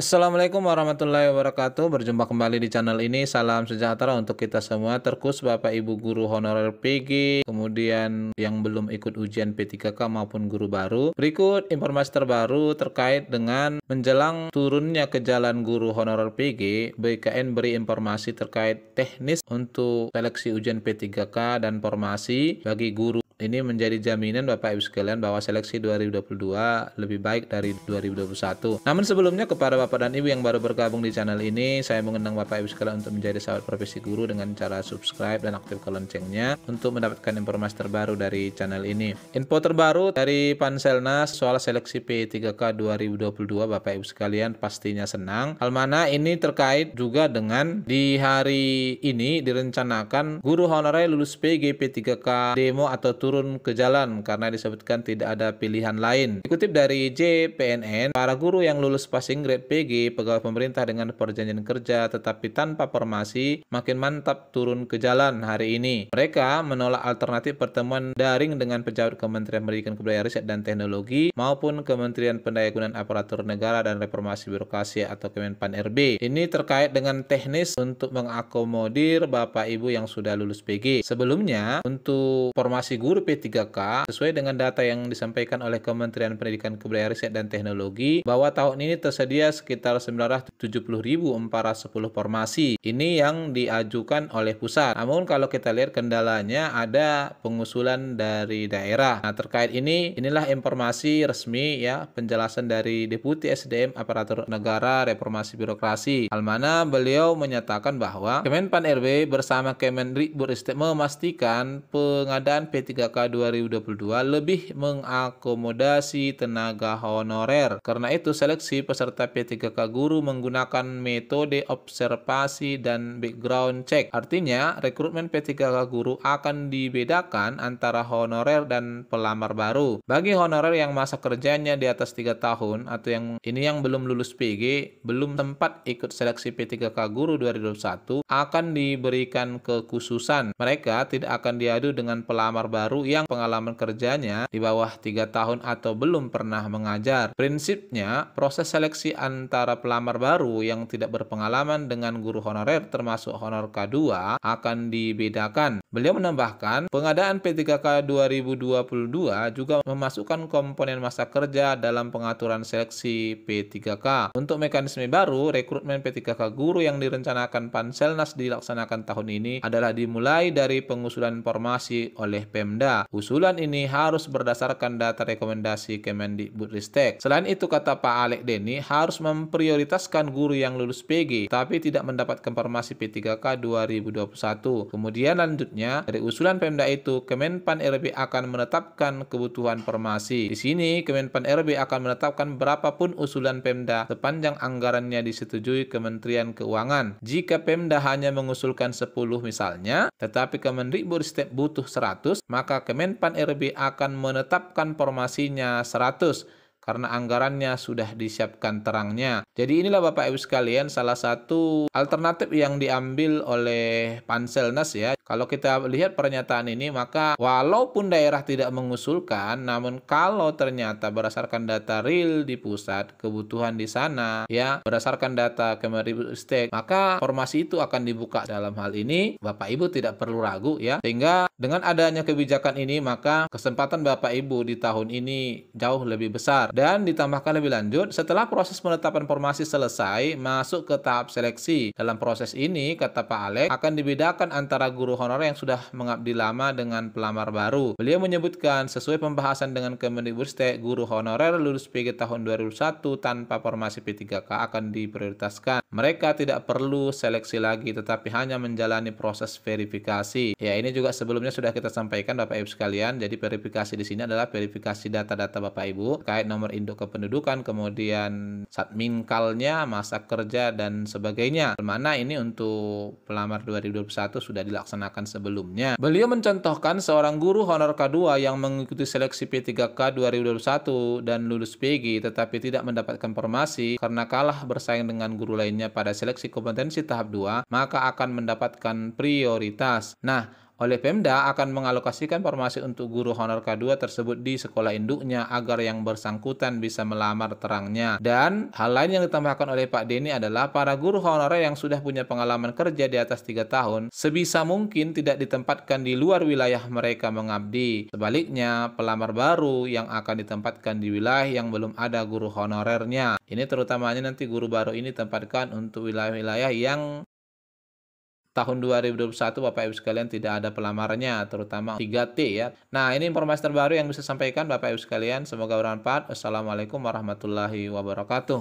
Assalamualaikum warahmatullahi wabarakatuh. Berjumpa kembali di channel ini. Salam sejahtera untuk kita semua. Terkhusus Bapak Ibu guru honorer PG, kemudian yang belum ikut ujian P3K maupun guru baru. Berikut informasi terbaru terkait dengan menjelang turunnya ke jalan guru honorer PG. BKN beri informasi terkait teknis untuk seleksi ujian P3K dan formasi bagi guru. Ini menjadi jaminan Bapak Ibu sekalian bahwa seleksi 2022 lebih baik dari 2021. Namun sebelumnya kepada Bapak dan Ibu yang baru bergabung di channel ini, saya mengundang Bapak Ibu sekalian untuk menjadi sahabat profesi guru dengan cara subscribe dan aktifkan loncengnya untuk mendapatkan informasi terbaru dari channel ini. Info terbaru dari Panselnas soal seleksi P3K 2022 Bapak Ibu sekalian pastinya senang. Hal mana ini terkait juga dengan di hari ini direncanakan guru honorer lulus PG P3K demo atau turun ke jalan karena disebutkan tidak ada pilihan lain. Dikutip dari JPNN, para guru yang lulus passing grade PG pegawai pemerintah dengan perjanjian kerja tetapi tanpa formasi makin mantap turun ke jalan hari ini. Mereka menolak alternatif pertemuan daring dengan pejabat Kementerian Pendidikan Kebudayaan Riset dan Teknologi maupun Kementerian Pendayagunaan Aparatur Negara dan Reformasi Birokrasi atau Kemenpan RB. Ini terkait dengan teknis untuk mengakomodir Bapak Ibu yang sudah lulus PG. Sebelumnya, untuk formasi guru P3K sesuai dengan data yang disampaikan oleh Kementerian Pendidikan Kebudayaan Riset dan Teknologi bahwa tahun ini tersedia sekitar 970.410 formasi. Ini yang diajukan oleh pusat. Namun kalau kita lihat kendalanya ada pengusulan dari daerah. Nah, terkait inilah informasi resmi ya, penjelasan dari Deputi SDM Aparatur Negara Reformasi Birokrasi. Hal mana beliau menyatakan bahwa Kemenpan RB bersama Kemendikbudristek memastikan pengadaan P3K 2022 lebih mengakomodasi tenaga honorer. Karena itu seleksi peserta P3K guru menggunakan metode observasi dan background check. Artinya rekrutmen P3K guru akan dibedakan antara honorer dan pelamar baru. Bagi honorer yang masa kerjanya di atas 3 tahun atau yang belum lulus PG, belum tempat ikut seleksi P3K guru 2021 akan diberikan kekhususan. Mereka tidak akan diadu dengan pelamar baru yang pengalaman kerjanya di bawah 3 tahun atau belum pernah mengajar. Prinsipnya, proses seleksi antara pelamar baru yang tidak berpengalaman dengan guru honorer termasuk honor K2 akan dibedakan. Beliau menambahkan, pengadaan P3K 2022 juga memasukkan komponen masa kerja dalam pengaturan seleksi P3K. Untuk mekanisme baru, rekrutmen P3K guru yang direncanakan Panselnas dilaksanakan tahun ini adalah dimulai dari pengusulan formasi oleh Pemda. Usulan ini harus berdasarkan data rekomendasi Kemendikbudristek. Selain itu, kata Pak Alek Deni, harus memprioritaskan guru yang lulus PG tapi tidak mendapatkan formasi P3K 2021. Kemudian lanjutnya, dari usulan Pemda itu, Kemenpan RB akan menetapkan kebutuhan formasi. Di sini, Kemenpan RB akan menetapkan berapapun usulan Pemda sepanjang anggarannya disetujui Kementerian Keuangan. Jika Pemda hanya mengusulkan 10 misalnya, tetapi Kemendikbudristek butuh 100, maka Kemenpan RB akan menetapkan formasinya 100 karena anggarannya sudah disiapkan terangnya. Jadi inilah Bapak Ibu sekalian salah satu alternatif yang diambil oleh Panselnas ya. Kalau kita lihat pernyataan ini, maka walaupun daerah tidak mengusulkan, namun kalau ternyata berdasarkan data real di pusat, kebutuhan di sana ya, berdasarkan data Kemendikbudristek, maka formasi itu akan dibuka. Dalam hal ini Bapak Ibu tidak perlu ragu ya. Sehingga dengan adanya kebijakan ini, maka kesempatan Bapak Ibu di tahun ini jauh lebih besar. Dan ditambahkan lebih lanjut, setelah proses penetapan formasi selesai, masuk ke tahap seleksi. Dalam proses ini, kata Pak Alek, akan dibedakan antara guru honorer yang sudah mengabdi lama dengan pelamar baru. Beliau menyebutkan, sesuai pembahasan dengan Kemendikbudristek, guru honorer lulus PG tahun 2001 tanpa formasi P3K akan diprioritaskan. Mereka tidak perlu seleksi lagi, tetapi hanya menjalani proses verifikasi. Ya, ini juga sebelumnya sudah kita sampaikan Bapak Ibu sekalian. Jadi verifikasi di sini adalah verifikasi data-data Bapak Ibu terkait nomor induk kependudukan, kemudian satminkalnya, masa kerja dan sebagainya. Mana ini untuk pelamar 2021 sudah dilaksanakan sebelumnya. Beliau mencontohkan seorang guru honor K2 yang mengikuti seleksi P3K 2021 dan lulus PG tetapi tidak mendapatkan formasi karena kalah bersaing dengan guru lainnya pada seleksi kompetensi tahap 2, maka akan mendapatkan prioritas. Nah, oleh Pemda akan mengalokasikan formasi untuk guru honor K2 tersebut di sekolah induknya agar yang bersangkutan bisa melamar terangnya. Dan hal lain yang ditambahkan oleh Pak Denny adalah para guru honorer yang sudah punya pengalaman kerja di atas 3 tahun sebisa mungkin tidak ditempatkan di luar wilayah mereka mengabdi. Sebaliknya, pelamar baru yang akan ditempatkan di wilayah yang belum ada guru honorernya. Ini terutamanya nanti guru baru ini tempatkan untuk wilayah-wilayah yang tahun 2021 Bapak Ibu sekalian tidak ada pelamarnya, terutama 3T ya. Nah, ini informasi terbaru yang bisa sampaikan Bapak Ibu sekalian. Semoga bermanfaat. Wassalamualaikum warahmatullahi wabarakatuh.